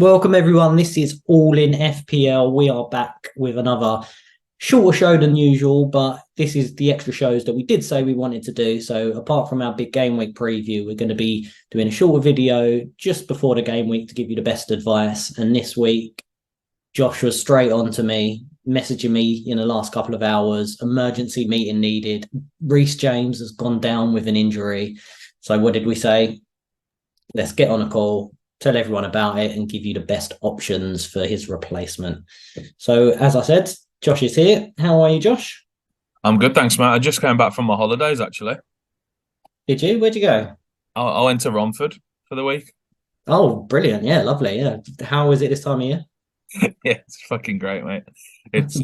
Welcome everyone. This is All in FPL. We are back with another shorter show than usual, but this is the extra shows that we did say we wanted to do. So apart from our big game week preview, we're going to be doing a shorter video just before the game week to give you the best advice. And this week, Josh was straight on to me, messaging me in the last couple of hours. Emergency meeting needed. Reece James has gone down with an injury. So what did we say? Let's get on a call, tell everyone about it, and give you the best options for his replacement. So, as I said, Josh is here. How are you, Josh? I'm good, thanks, mate. I just came back from my holidays, actually. Did you? Where'd you go? I went to Romford for the week. Oh, brilliant. Yeah, lovely. Yeah. How is it this time of year? Yeah, it's fucking great, mate. It's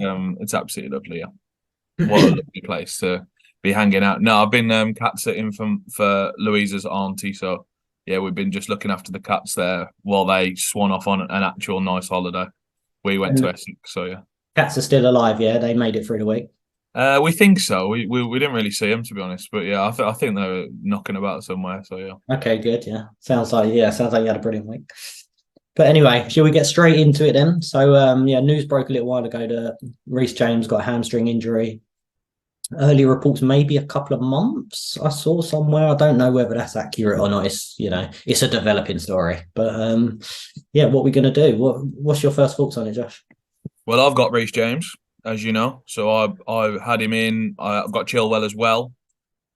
absolutely lovely. Yeah, what a lovely place to be hanging out. No, I've been cat sitting for Louisa's auntie, so yeah, we've been just looking after the cats there while they swan off on an actual nice holiday. We went to And Essex, so yeah. cats are still alive, yeah? They made it through the week. We think so. We didn't really see them, to be honest, but yeah, I think they're knocking about somewhere. So yeah. Okay, good. Yeah. Sounds like you had a brilliant week. But anyway, shall we get straight into it then? So yeah, news broke a little while ago that Reece James got a hamstring injury. Early reports, maybe a couple of months. I saw somewhere. I don't know whether that's accurate or not. It's a developing story. But yeah, what are we gonna do? What's your first thoughts on it, Josh? Well, I've got Reece James, as you know, so I had him in. I've got Chilwell as well.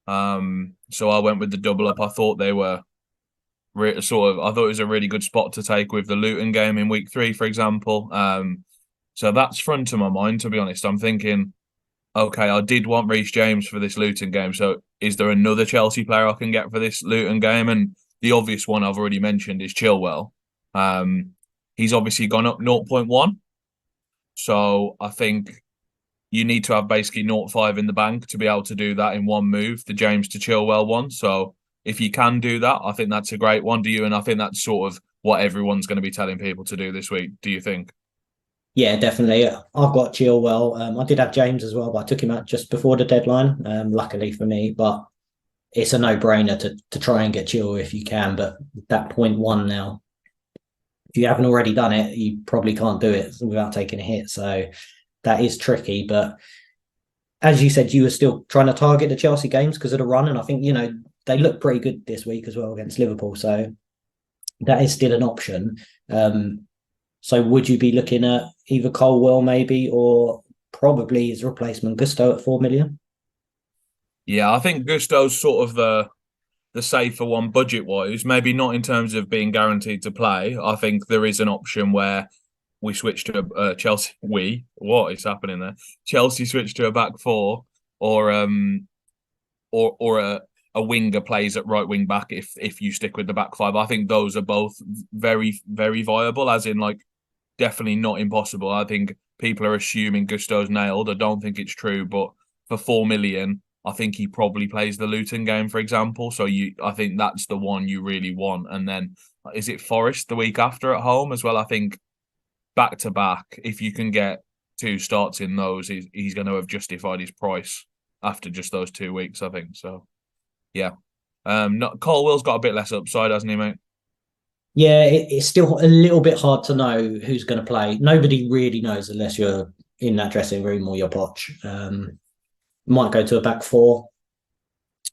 So I went with the double up. I thought they were I thought it was a really good spot to take with the Luton game in week 3, for example. So that's front of my mind, to be honest. I'm thinking, okay, I did want Reece James for this Luton game. So is there another Chelsea player I can get for this Luton game? And the obvious one I've already mentioned is Chilwell. Um, he's obviously gone up zero point 0.1. So I think you need to have basically 0.5 in the bank to be able to do that in one move, the James to Chilwell one. So if you can do that, I think that's a great one. Do you? And I think that's sort of what everyone's going to be telling people to do this week. Do you think? Yeah, definitely. I've got Chilwell. I did have James as well, but I took him out just before the deadline. Luckily for me, but it's a no-brainer to try and get Chilwell if you can. But that 0.1 now, if you haven't already done it, you probably can't do it without taking a hit. So that is tricky. But as you said, you were still trying to target the Chelsea games because of the run, and I think they look pretty good this week as well against Liverpool. So that is still an option. So would you be looking at either Colwell maybe or probably his replacement Gusto at 4 million? Yeah, I think Gusto's sort of the safer one budget wise. Maybe not in terms of being guaranteed to play. I think there is an option where we switch to Chelsea. What is happening there? Chelsea switch to a back four, or a winger plays at right wing back if you stick with the back five. I think those are both very, very viable, as in like definitely not impossible. I think people are assuming Gusto's nailed. I don't think it's true, but for 4 million, I think he probably plays the Luton game, for example. So I think that's the one you really want. And then is it Forest the week after at home as well? I think back to back, if you can get 2 starts in those, he's going to have justified his price after just those 2 weeks, I think. So yeah. Not Colwell's got a bit less upside, hasn't he, mate? Yeah, it's still a little bit hard to know who's going to play. Nobody really knows unless you're in that dressing room or your Poch. Might go to a back four,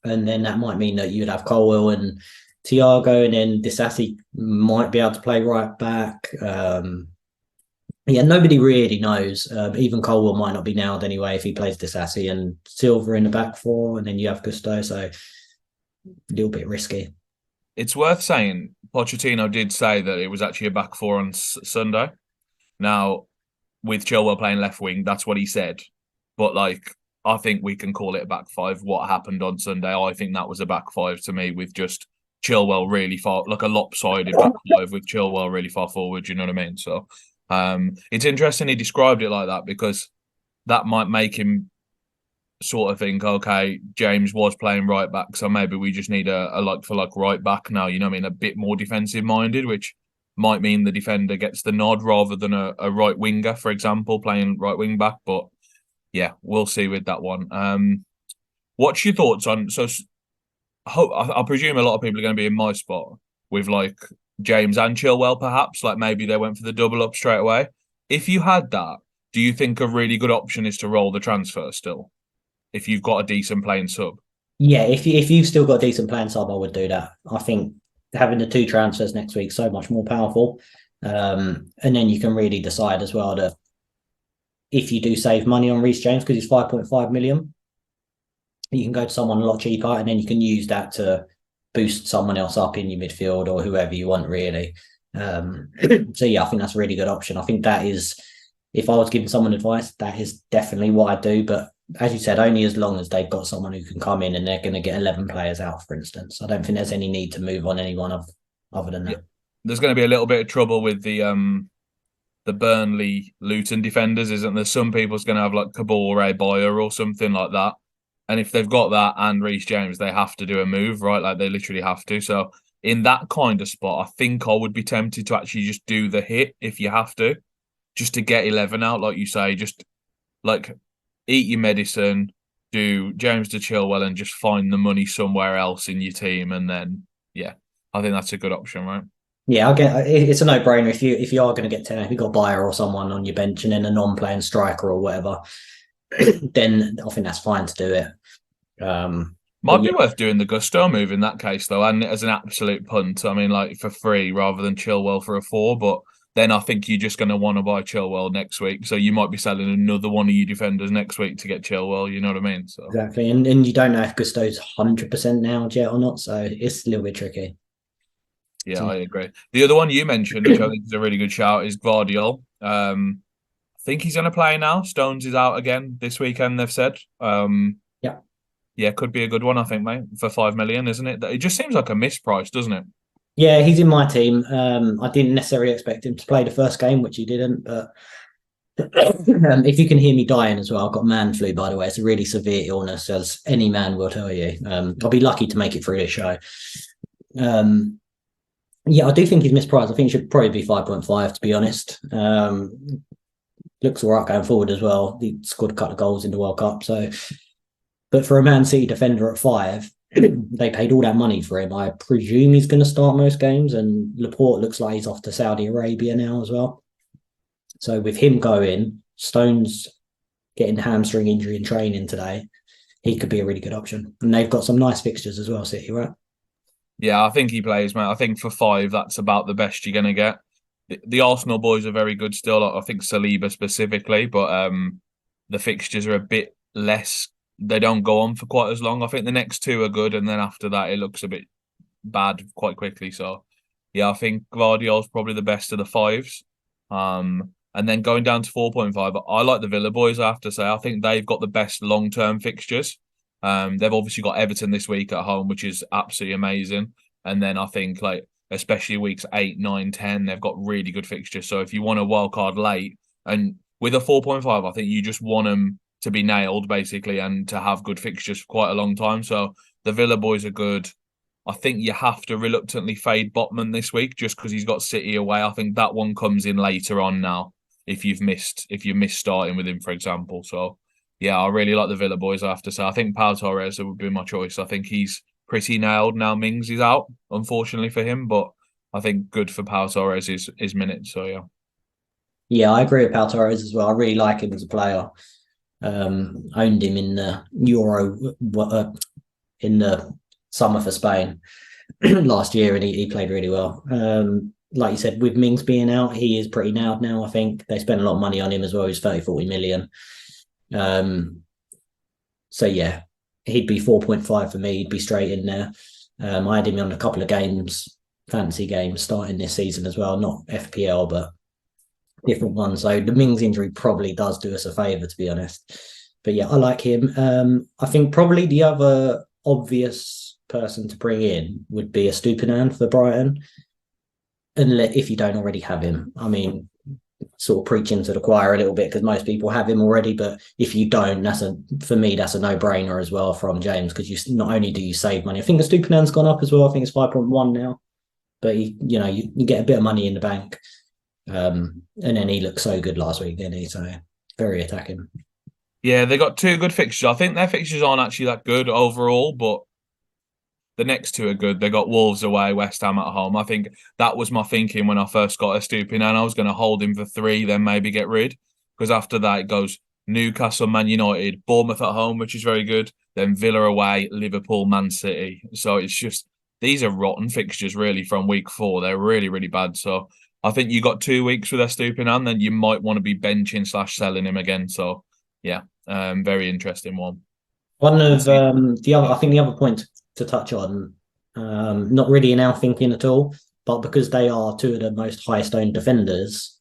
and then that might mean that you'd have Colwell and Thiago, and then Disassi might be able to play right back. Yeah, nobody really knows. Even Colwell might not be nailed anyway if he plays Disassi and Silver in the back four, and then you have Gusto, so a little bit risky. It's worth saying Pochettino did say that it was actually a back four on Sunday. Now, with Chilwell playing left wing, that's what he said. But like, I think we can call it a back five. What happened on Sunday, I think that was a back five to me, with just Chilwell really far, like a lopsided back five with Chilwell really far forward. You know what I mean? So, it's interesting he described it like that, because that might make him sort of think, okay, James was playing right back, so maybe we just need a like for like right back now, you know what I mean? A bit more defensive minded, which might mean the defender gets the nod rather than a right winger, for example, playing right wing back. But yeah, we'll see with that one. What's your thoughts on I presume a lot of people are going to be in my spot with like James and Chilwell, perhaps. Like maybe they went for the double up straight away. If you had that, do you think a really good option is to roll the transfer still? If you've got a decent playing sub? Yeah, if you've still got a decent plan sub, I would do that. I think having the two transfers next week is so much more powerful. And then you can really decide as well that if you do save money on Reece James because he's 5.5 million, you can go to someone a lot cheaper, and then you can use that to boost someone else up in your midfield or whoever you want, really. So yeah, I think that's a really good option. I think that is, if I was giving someone advice, that is definitely what I do. But as you said, only as long as they've got someone who can come in and they're going to get 11 players out, for instance. I don't think there's any need to move on anyone other than Yeah. that. There's going to be a little bit of trouble with the Burnley Luton defenders, isn't there? Some people's going to have like Kabore Boyer or something like that. And if they've got that and Reece James, they have to do a move, right? Like they literally have to. So in that kind of spot, I think I would be tempted to actually just do the hit if you have to, just to get 11 out, like you say, just like eat your medicine, do James to Chilwell and just find the money somewhere else in your team. And then, yeah, I think that's a good option, right? Yeah, I get it's a no brainer if you are going to get 10, if you've got Bayer or someone on your bench and then a non-playing striker or whatever, then I think that's fine to do it. Might Yeah, be worth doing the Gusto move in that case, though, and as an absolute punt. I mean, like for free rather than Chilwell for a 4. But then I think you're just going to want to buy Chilwell next week, so you might be selling another one of your defenders next week to get Chilwell. You know what I mean? So exactly. And you don't know if Gusto's 100% now yet or not, so it's a little bit tricky. yeah, So, I agree. The other one you mentioned, which I think is a really good shout, is Guardiola. I think he's going to play now. Stones is out again this weekend. They've said. yeah. Yeah, could be a good one. I think, mate, for 5 million, isn't it? It just seems like a misprice, doesn't it? Yeah, he's in my team. I didn't necessarily expect him to play the first game, which he didn't, but if you can hear me dying as well, I've got man flu, by the way. It's a really severe illness, as any man will tell you. I'll be lucky to make it through this show. Yeah, I do think he's mispriced. I think he should probably be 5.5, to be honest. Looks all right going forward as well. He scored a couple of goals in the World Cup. So, but for a Man City defender at 5, they paid all that money for him. I presume he's going to start most games, and Laporte looks like he's off to Saudi Arabia now as well. So with him going, Stones getting hamstring injury in training today, he could be a really good option. And they've got some nice fixtures as well, City, right? Yeah, I think he plays, mate. I think for 5, that's about the best you're going to get. The Arsenal boys are very good still. I think Saliba specifically, but the fixtures are a bit less. They don't go on for quite as long. I think the next 2 are good, and then after that, it looks a bit bad quite quickly. So, yeah, I think Guardiola's probably the best of the 5s. And then going down to 4.5, I like the Villa boys, I have to say. I think they've got the best long-term fixtures. They've obviously got Everton this week at home, which is absolutely amazing. And then I think, like, especially weeks 8, 9, 10, they've got really good fixtures. So if you want a wild card late, and with a 4.5, I think you just want them to be nailed, basically, and to have good fixtures for quite a long time. So the Villa boys are good. I think you have to reluctantly fade Botman this week just because he's got City away. I think that one comes in later on now if you've missed starting with him, for example. So yeah, I really like the Villa boys, I have to say. I think Pau Torres would be my choice. I think he's pretty nailed now. Mings is out, unfortunately for him, but I think good for Pau Torres is minutes. So yeah. Yeah, I agree with Pau Torres as well. I really like him as a player. Owned him in the Euro in the summer for Spain last year, and he played really well. Like you said, with Mings being out, he is pretty nailed now. I think they spent a lot of money on him as well. He's 30-40 million. So yeah, he'd be 4.5 for me. He'd be straight in there. I had him on a couple of games, fantasy games starting this season as well, not FPL, but different ones. So the Mings injury probably does do us a favour, to be honest. But yeah, I like him. I think probably the other obvious person to bring in would be a Stupinan for Brighton, and if you don't already have him. I mean, sort of preaching to the choir a little bit because most people have him already, but if you don't, for me that's a no-brainer as well from James, because you not only do you save money. I think the Stupiman's gone up as well. I think it's 5.1 now, but you get a bit of money in the bank. And then he looked so good last week, didn't he? So very attacking. Yeah, they got 2 good fixtures. I think their fixtures aren't actually that good overall, but the next two are good. They got Wolves away, West Ham at home. I think that was my thinking when I first got Estupinian. I was going to hold him for 3, then maybe get rid. Because after that, it goes Newcastle, Man United, Bournemouth at home, which is very good. Then Villa away, Liverpool, Man City. So it's just, these are rotten fixtures really from week 4. They're really, really bad. So I think you got 2 weeks with Estupinian, then you might want to be benching / selling him again. So yeah, very interesting one. One of the other, I think the other point to touch on, not really in our thinking at all, but because they are two of the most highest owned defenders,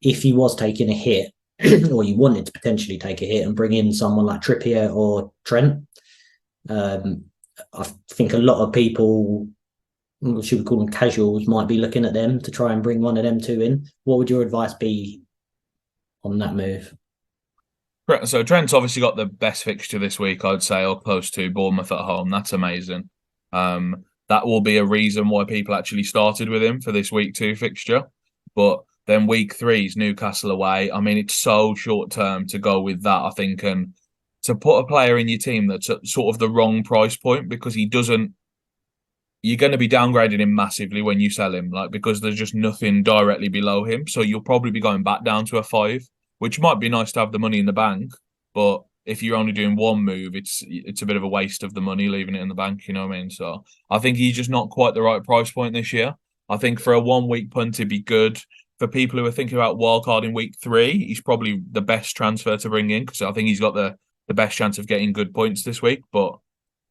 if you was taking a hit or you wanted to potentially take a hit and bring in someone like Trippier or Trent, I think a lot of people, should we call them casuals, might be looking at them to try and bring one of them two in. What would your advice be on that move? So Trent's obviously got the best fixture this week, I'd say, or close to Bournemouth at home. That's amazing. That will be a reason why people actually started with him for this week 2 fixture. But then week 3 is Newcastle away. I mean, it's so short term to go with that, I think, and to put a player in your team that's at sort of the wrong price point because he doesn't. You're going to be downgrading him massively when you sell him, like because there's just nothing directly below him. So you'll probably be going back down to a 5, which might be nice to have the money in the bank. But if you're only doing one move, it's a bit of a waste of the money leaving it in the bank. You know what I mean? So I think he's just not quite the right price point this year. I think for a 1 week punt, it'd be good. For people who are thinking about wildcard in week 3, he's probably the best transfer to bring in because I think he's got the best chance of getting good points this week. But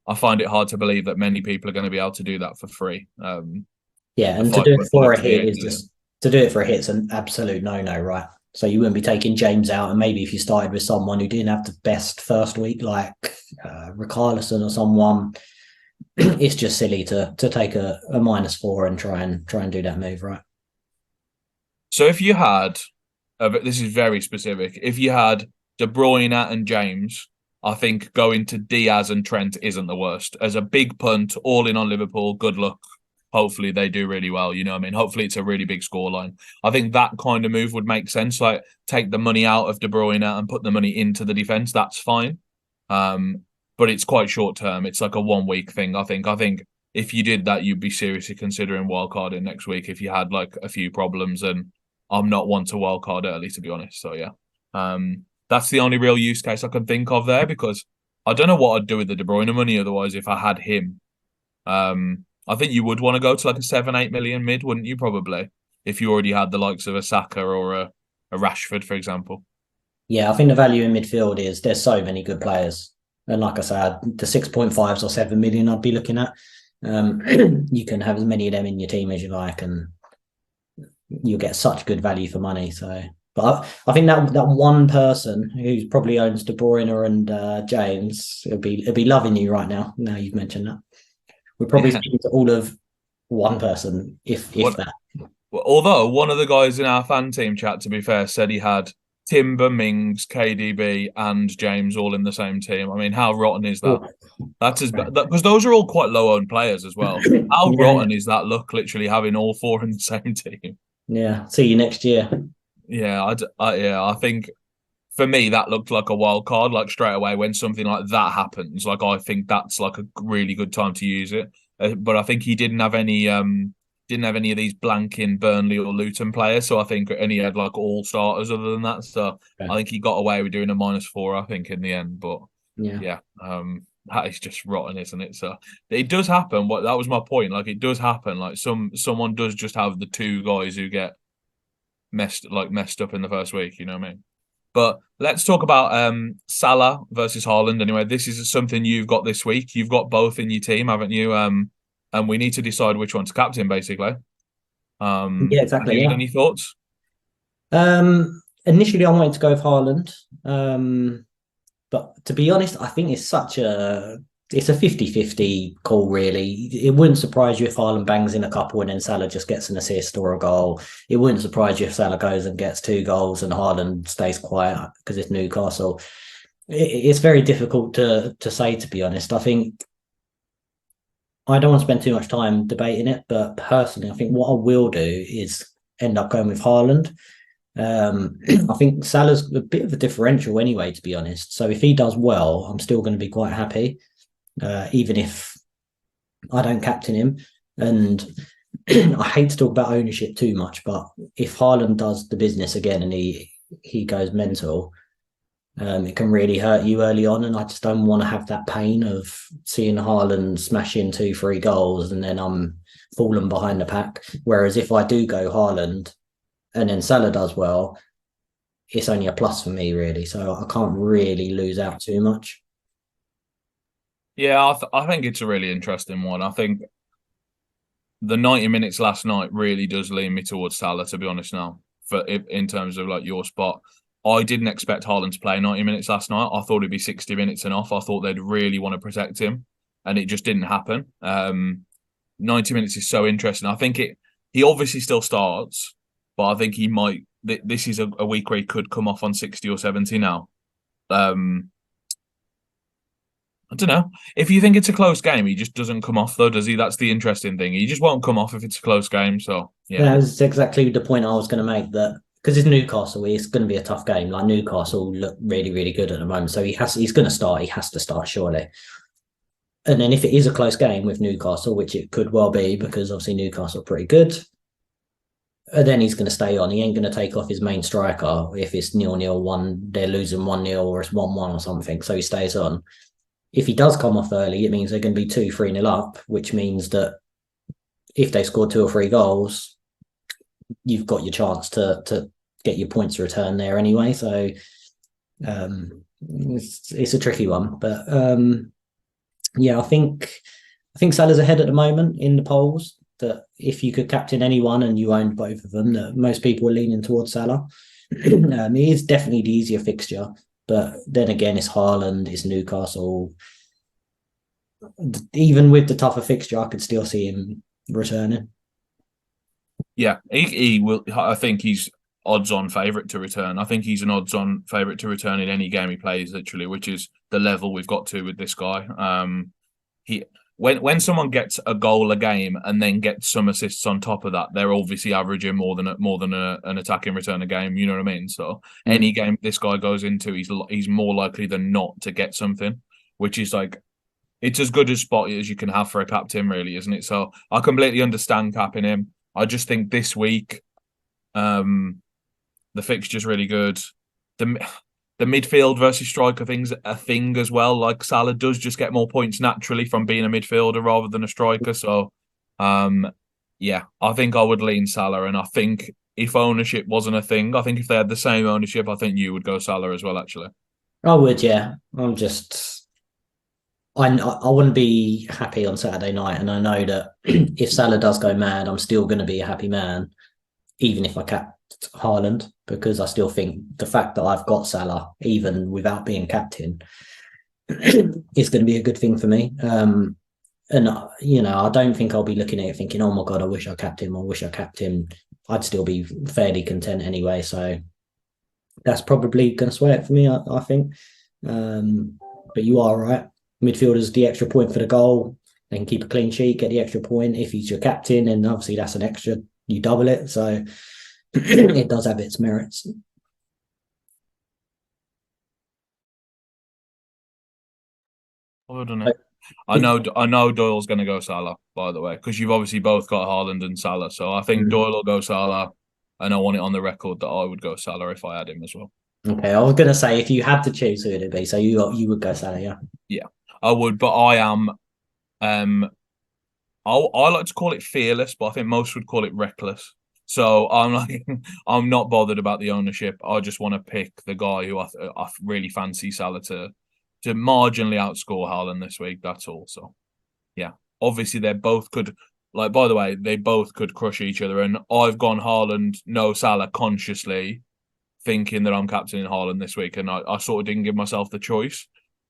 I find it hard to believe that many people are going to be able to do that for free. Yeah, and to do it for a hit is just to do it for a hit's an absolute no-no, right? So you wouldn't be taking James out, and maybe if you started with someone who didn't have the best first week, like Richarlison or someone, it's just silly to take a -4 and try and do that move, right? So if you had, this is very specific, if you had De Bruyne and James, I think going to Diaz and Trent isn't the worst. As a big punt, all in on Liverpool, good luck. Hopefully they do really well. You know what I mean? Hopefully it's a really big scoreline. I think that kind of move would make sense. Like take the money out of De Bruyne and put the money into the defense. That's fine. But it's quite short term. It's like a 1 week thing. I think if you did that, you'd be seriously considering wildcarding next week if you had like a few problems. And I'm not one to wildcard early, to be honest. So yeah. That's the only real use case I can think of there because I don't know what I'd do with the De Bruyne money otherwise if I had him. I think you would want to go to like a 7-8 million mid, wouldn't you? Probably if you already had the likes of a Saka or a Rashford, for example. Yeah, I think the value in midfield is there's so many good players, and like I said, the 6.5s or 7 million I'd be looking at. You can have as many of them in your team as you like, and you'll get such good value for money. So. But I think that one person who probably owns De Bruyne and James, it'll be loving you right now. Now you've mentioned that, we're probably speaking to all of one person, if that. Although one of the guys in our fan team chat, to be fair, said he had Timber, Mings, KDB, and James all in the same team. I mean, how rotten is that? That's as bad because those are all quite low owned players as well. How rotten is that? Look, literally having all 4 in the same team. Yeah. See you next year. Yeah, I think for me that looked like a wild card. Like straight away when something like that happens, like I think that's like a really good time to use it. But I think he didn't have any of these blanking Burnley or Luton players. So I think and he had like all starters other than that. So I think he got away with doing a -4. I think in the end, but yeah, that is just rotten, isn't it? So it does happen. What that was my point. Like it does happen. Like someone does just have the 2 guys who get messed up in the first week, you know what I mean? But let's talk about Salah versus Haaland anyway. This is something you've got this week. You've got both in your team, haven't you? And we need to decide which one to captain, basically. Yeah, exactly. Any thoughts? Initially I wanted to go with Haaland. But to be honest, I think it's a 50-50 call, really. It wouldn't surprise you if Haaland bangs in a couple and then Salah just gets an assist or a goal. It wouldn't surprise you if Salah goes and gets 2 goals and Haaland stays quiet because it's Newcastle. It's very difficult to say, to be honest. I think I don't want to spend too much time debating it, but personally, I think what I will do is end up going with Haaland. I think Salah's a bit of a differential anyway, to be honest. So if he does well, I'm still going to be quite happy. Even if I don't captain him. And I hate to talk about ownership too much, but if Haaland does the business again and he goes mental, it can really hurt you early on. And I just don't want to have that pain of seeing Haaland smash in 2, 3 goals and then I'm falling behind the pack. Whereas if I do go Haaland and then Salah does well, it's only a plus for me, really. So I can't really lose out too much. Yeah, I think it's a really interesting one. I think the 90 minutes last night really does lean me towards Salah, to be honest now, for in terms of like your spot. I didn't expect Haaland to play 90 minutes last night. I thought it'd be 60 minutes and off. I thought they'd really want to protect him, and it just didn't happen. 90 minutes is so interesting. I think he obviously still starts, but I think he might. This is a week where he could come off on 60 or 70 now. I don't know. If you think it's a close game, he just doesn't come off, though, does he? That's the interesting thing. He just won't come off if it's a close game. So, yeah. That was exactly the point I was going to make, that because it's Newcastle, it's going to be a tough game. Like Newcastle look really, really good at the moment. So he's going to start. He has to start, surely. And then if it is a close game with Newcastle, which it could well be, because obviously Newcastle are pretty good, then he's going to stay on. He ain't going to take off his main striker if it's 0-0, they're losing 1-0 or it's 1-1 or something. So he stays on. If he does come off early, it means they're going to be 2-3-0 up, which means that if they score 2 or 3 goals, you've got your chance to get your points returned there anyway. So it's a tricky one. But yeah, I think Salah's ahead at the moment in the polls. That if you could captain anyone and you owned both of them, that most people are leaning towards Salah. It is definitely the easier fixture. But then again, it's Haaland, it's Newcastle. Even with the tougher fixture, I could still see him returning. Yeah, he will. I think he's odds-on favourite to return. I think he's an odds-on favourite to return in any game he plays, literally, which is the level we've got to with this guy. He when someone gets a goal a game and then gets some assists on top of that, they're obviously averaging more than an attacking return a game. You know what I mean? So any game this guy goes into, he's more likely than not to get something, which is like it's as good a spot as you can have for a captain, really, isn't it? So I completely understand capping him. I just think this week, the fixture's really good. The midfield versus striker thing's a thing as well. Like Salah does just get more points naturally from being a midfielder rather than a striker. So, yeah, I think I would lean Salah. And I think if ownership wasn't a thing, I think if they had the same ownership, I think you would go Salah as well, actually. I would, yeah. I wouldn't be happy on Saturday night, and I know that if Salah does go mad, I'm still going to be a happy man, even if I capped Haaland, because I still think the fact that I've got Salah, even without being captain, is going to be a good thing for me. And I don't think I'll be looking at it thinking, "Oh my god, I wish I capped him. I wish I capped him." I'd still be fairly content anyway. So that's probably going to sway it for me, I think. But you are right. Midfielders, the extra point for the goal, they can keep a clean sheet, get the extra point. If he's your captain, and obviously that's an extra, you double it. So it does have its merits. I don't know. I know Doyle's going to go Salah, by the way, because you've obviously both got Haaland and Salah. So I think Doyle will go Salah, and I want it on the record that I would go Salah if I had him as well. Okay, I was going to say if you had to choose, who would it be? So you would go Salah, yeah? Yeah, I would, but I am. I like to call it fearless, but I think most would call it reckless. So I'm like, I'm not bothered about the ownership. I just want to pick the guy who I really fancy Salah to marginally outscore Haaland this week. That's all. So yeah, obviously they both could. Like, by the way, they both could crush each other, and I've gone Haaland, no Salah consciously, thinking that I'm captaining Haaland this week, and I sort of didn't give myself the choice,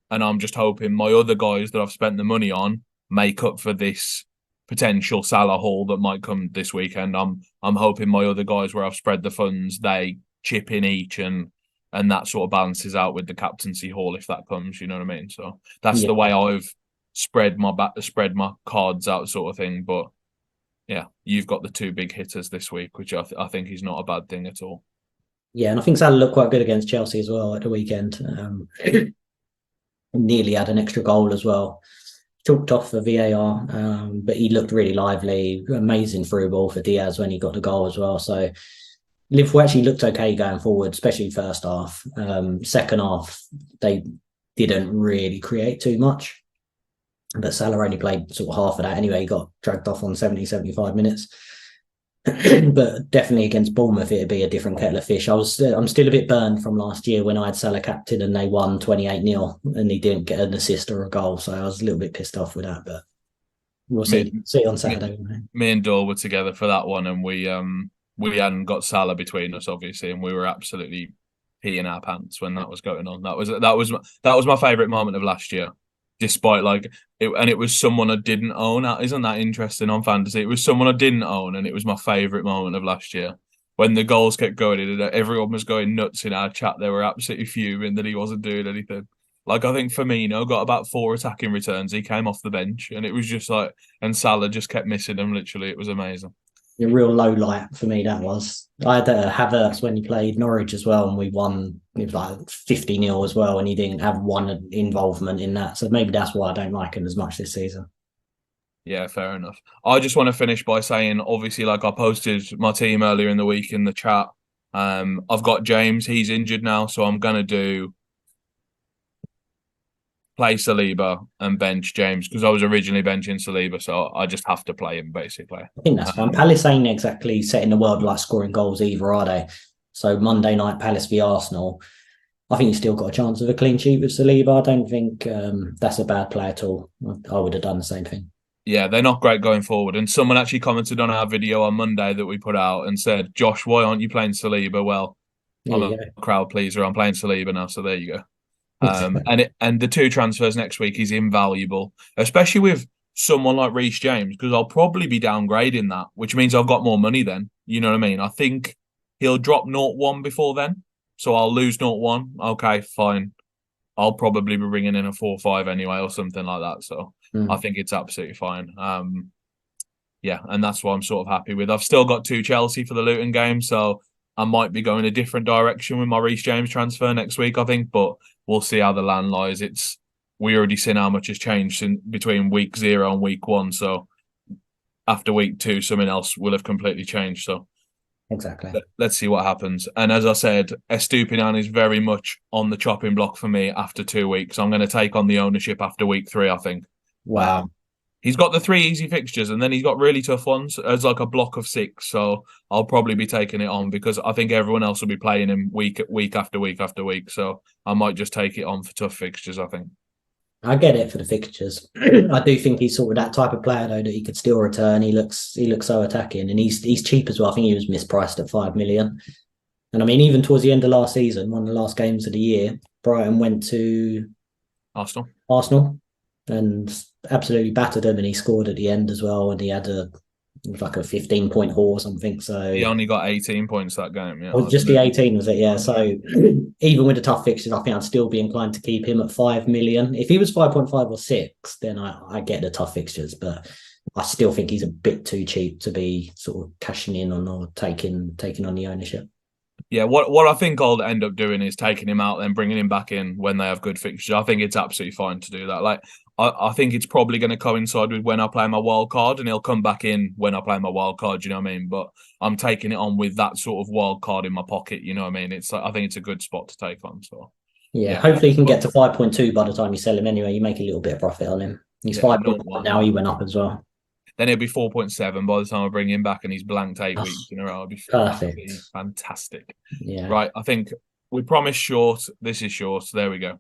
and I'm just hoping my other guys that I've spent the money on make up for this potential Salah haul that might come this weekend. I'm hoping my other guys where I've spread the funds, they chip in each and that sort of balances out with the captaincy haul if that comes. You know what I mean? So that's the way I've spread my cards out, sort of thing. But yeah, you've got the two big hitters this week, which I think is not a bad thing at all. Yeah, and I think Salah looked quite good against Chelsea as well at the weekend. Nearly had an extra goal as well. chalked off for VAR, but he looked really lively. Amazing through ball for Diaz when he got the goal as well. So Liverpool actually looked okay going forward, especially first half. Second half, they didn't really create too much. But Salah only played sort of half of that anyway. He got dragged off on 70, 75 minutes. But definitely against Bournemouth, it'd be a different kettle of fish. I'm still a bit burned from last year when I had Salah captain and they won 28-0 and he didn't get an assist or a goal. So I was a little bit pissed off with that, but we'll see. Me, See on me, Saturday. me and Doyle were together for that one, and we hadn't got Salah between us, obviously, and we were absolutely peeing our pants when that was going on. That was my favourite moment of last year, despite it was someone I didn't own. Isn't that interesting on fantasy? It was someone I didn't own, and it was my favourite moment of last year when the goals kept going in and everyone was going nuts in our chat. They were absolutely fuming that he wasn't doing anything. Like, I think Firmino got about 4 attacking returns. He came off the bench, and it was just like, and Salah just kept missing them. Literally, it was amazing. A real low light for me, that was. I had Havertz when he played Norwich as well, and we won. It was like 50-0 as well, and he didn't have one involvement in that. So maybe that's why I don't like him as much this season. Yeah, fair enough. I just want to finish by saying, obviously, like I posted my team earlier in the week in the chat. I've got James. He's injured now, so I'm gonna do play Saliba and bench James because I was originally benching Saliba, so I just have to play him basically. I think that's fine. Palace ain't exactly setting the world like scoring goals either, are they? So Monday night, Palace v Arsenal. I think you still got a chance of a clean sheet with Saliba. I don't think that's a bad play at all. I would have done the same thing. Yeah, they're not great going forward. And someone actually commented on our video on Monday that we put out and said, Josh, why aren't you playing Saliba? Well, I'm a crowd pleaser. I'm playing Saliba now, so there you go. And the 2 transfers next week is invaluable, especially with someone like Reece James, because I'll probably be downgrading that, which means I've got more money then. You know what I mean? I think he'll drop 0-1 before then, so I'll lose 0-1. Okay, fine. I'll probably be bringing in a 4-5 anyway or something like that. So I think it's absolutely fine. Yeah, and that's what I'm sort of happy with. I've still got 2 Chelsea for the Luton game, so I might be going a different direction with my Reece James transfer next week, I think, but we'll see how the land lies. We already seen how much has changed between week 0 and week 1, so after week 2, something else will have completely changed. So exactly. Let's see what happens. And as I said, Estupinan is very much on the chopping block for me after 2 weeks. I'm going to take on the ownership after week 3, I think. Wow. He's got the 3 easy fixtures, and then he's got really tough ones as like a block of 6. So I'll probably be taking it on because I think everyone else will be playing him week after week after week. So I might just take it on for tough fixtures, I think. I get it for the fixtures. I do think he's sort of that type of player though that he could still return. He looks so attacking, and he's cheap as well. I think he was mispriced at 5 million. And I mean, even towards the end of last season, one of the last games of the year, Brighton went to Arsenal and absolutely battered them, and he scored at the end as well. And he had it was like a 15-point haul or something. So he only got 18 points that game. Yeah, just the 18 was it? Yeah. So even with the tough fixtures, I think I'd still be inclined to keep him at 5 million. If he was 5.5 or 6, then I get the tough fixtures, but I still think he's a bit too cheap to be sort of cashing in on or taking on the ownership. Yeah, what I think I'll end up doing is taking him out and bringing him back in when they have good fixtures. I think it's absolutely fine to do that. Like, I think it's probably going to coincide with when I play my wild card, and he'll come back in when I play my wild card. You know what I mean? But I'm taking it on with that sort of wild card in my pocket. You know what I mean? It's like, I think it's a good spot to take on. So yeah, hopefully you can get to 5.2 by the time you sell him. Anyway, you make a little bit of profit on him. He's 5.1 now. He went up as well. Then he'll be 4.7 by the time I bring him back, and he's blanked 8 weeks in a row. It'll be perfect, fantastic. Yeah. Right, I think we promised short. This is short. So there we go.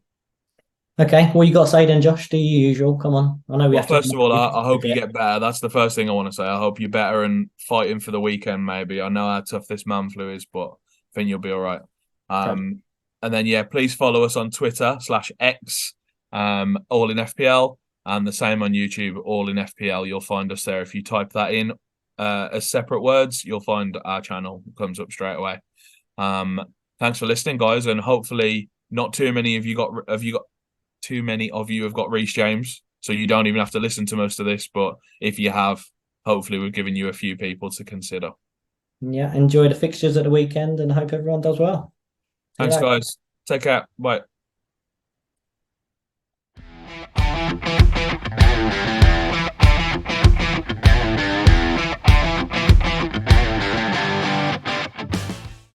Okay, what you got to say then, Josh? Do your usual. Come on. I know we have to. First of all, I hope you get better. That's the first thing I want to say. I hope you're better and fighting for the weekend, maybe. I know how tough this man flu is, but I think you'll be all right. And then, yeah, please follow us on Twitter /X, all in FPL, and the same on YouTube, all in FPL. You'll find us there. If you type that in as separate words, you'll find our channel. It comes up straight away. Thanks for listening, guys, and hopefully not too many of you too many of you have got Reece James, so you don't even have to listen to most of this. But if you have, hopefully we've given you a few people to consider. Yeah, enjoy the fixtures at the weekend and hope everyone does well. Thanks, guys. Take care. Bye.